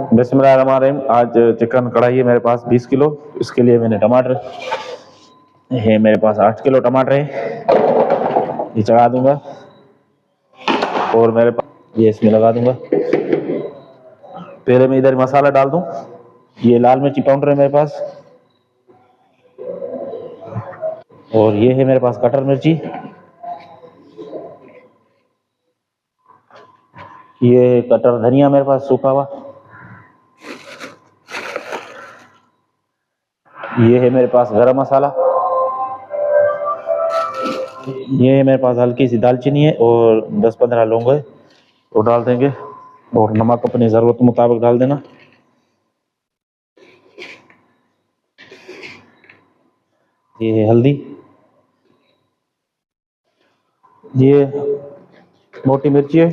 बिस्मिल्लाहिर्रहमानिर्रहीम। आज चिकन कढ़ाई है मेरे पास 20 किलो। इसके लिए मैंने टमाटर है, मेरे पास 8 किलो टमाटर है, ये चढ़ा दूंगा। और मेरे पास ये इसमें लगा दूंगा। पहले मैं इधर मसाला डाल दूं। ये लाल मिर्ची पाउडर है मेरे पास, और ये है मेरे पास कटर मिर्ची, ये कटर धनिया मेरे पास सूखा हुआ, ये है मेरे पास गरम मसाला, ये है मेरे पास हल्की सी दालचीनी है और 10-15 लौंग है, वो डाल देंगे। और नमक अपनी ज़रूरत मुताबिक डाल देना। ये है हल्दी, ये मोटी मिर्ची है,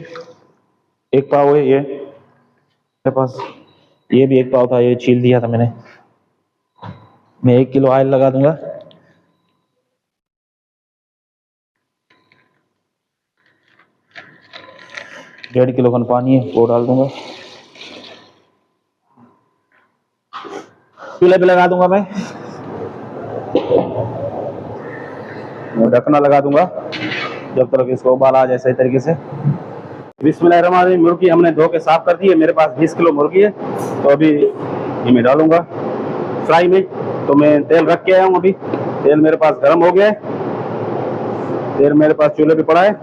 1 पाव है ये मेरे पास। ये भी 1 पाव था, ये छील दिया था मैंने। मैं 1 किलो ऑयल लगा दूंगा। डेढ़ किलो का पानी है, वो डाल दूंगा। चूल्हे पे लगा दूंगा मैं ढकना लगा दूंगा जब तक इसको उबाल आ जाए सही तरीके से। बिस्मिल्लाहिर्रहमानिर्रहीम। मुर्गी हमने धो के साफ कर दी है। मेरे पास 20 किलो मुर्गी है, तो अभी ये मैं डालूंगा फ्राई में। तो मैं तेल रख के आया हूँ। अभी तेल मेरे पास गर्म हो गया है। तेल मेरे पास चूल्हे पे पड़ा है।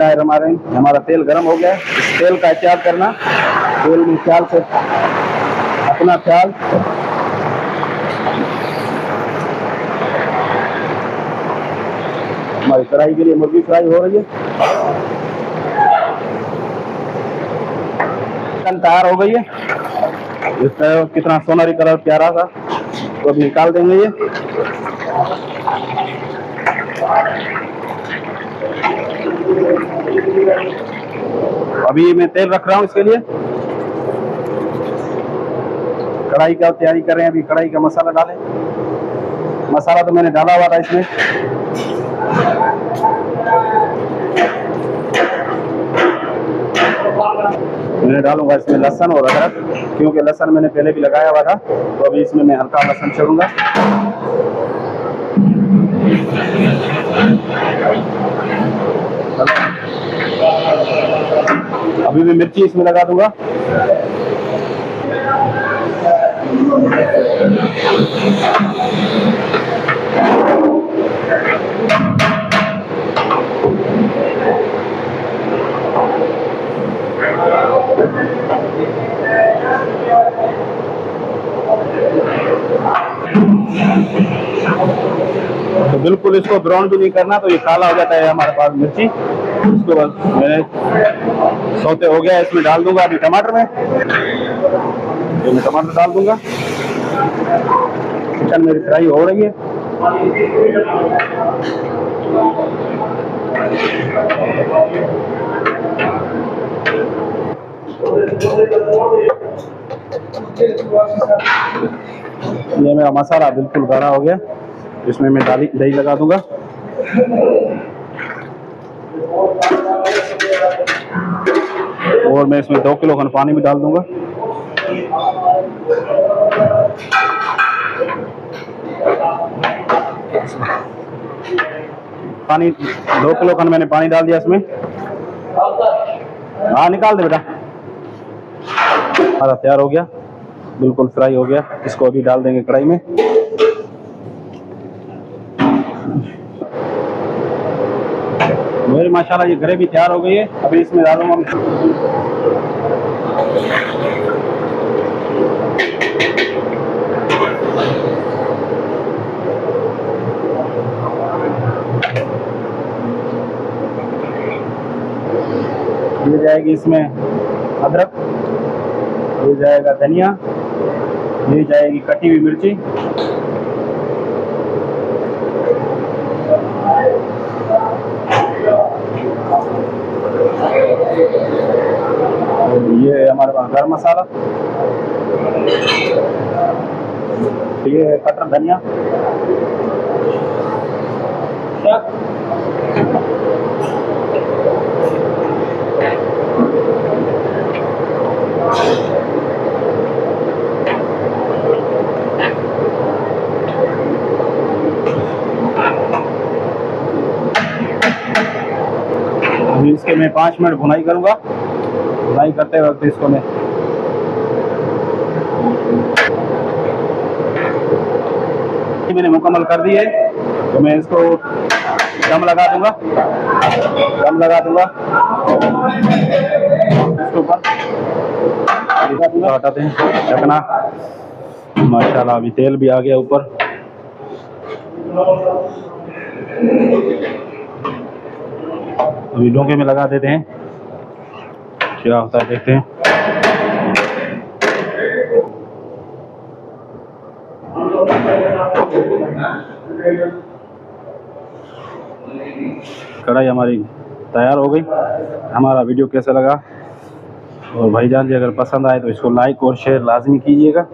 हमारा तेल गर्म हो गया है। इस तेल का ख्याल करना, तेल में ख्याल से अपना ख्याल। हमारी कढ़ाई के लिए मुर्गी फ्राई हो रही है। चिकन तैयार हो गई है। इसका कितना सोनारी कलर प्यारा था, तो अभी निकाल देंगे ये। अभी मैं तेल रख रहा हूँ इसके लिए। कढ़ाई का तैयारी कर रहे हैं। अभी कढ़ाई का मसाला डालें। मसाला तो मैंने डाला हुआ था इसमें। मैं डालूंगा इसमें लहसुन और अदरक, क्योंकि लहसुन मैंने पहले भी लगाया हुआ था। तो अभी इसमें मैं हल्का लहसुन छोड़ूंगा। अभी भी मिर्ची इसमें लगा दूंगा। तो बिल्कुल इसको ब्राउन भी नहीं करना, तो ये काला हो जाता है हमारे पास मिर्ची। उसके बाद मैंने सौते हो गया, इसमें डाल दूंगा अभी टमाटर में। तो मैं टमाटर डाल दूंगा। चिकन मेरी फ्राई हो रही है। ये मेरा मसाला बिल्कुल गाढ़ा हो गया। इसमें मैं दही लगा दूंगा। और मैं इसमें 2 किलो खन पानी भी डाल दूंगा। पानी 2 किलो खन मैंने पानी डाल दिया इसमें। हाँ, निकाल दे बेटा। हमारा तैयार हो गया, बिल्कुल फ्राई हो गया। इसको अभी डाल देंगे कढ़ाई में। मेरी माशाल्लाह ये ग्रेवी तैयार हो गई है। अभी इसमें डालूंगा ये जाएगी इसमें अदरक, ये जाएगा धनिया, ये जाएगी कटी हुई मिर्ची, ये हमारे पास गरम मसाला, ये है कटर धनिया, अभी इसके मैं 5 मिनट भुनाई करूँगा। भुनाई करते वक्त इसको मैं मैंने मुकम्मल कर दी है, तो मैं इसको दम लगा दूंगा। इसके ऊपर हटाते हैं ढकना। माशाल्लाह अभी तेल भी आ गया ऊपर। अभी डोंगे में लगा देते हैं, क्या होता है देखते हैं। कढ़ाई हमारी तैयार हो गई। हमारा वीडियो कैसा लगा, और भाईजान जी अगर पसंद आए तो इसको लाइक और शेयर लाजमी कीजिएगा।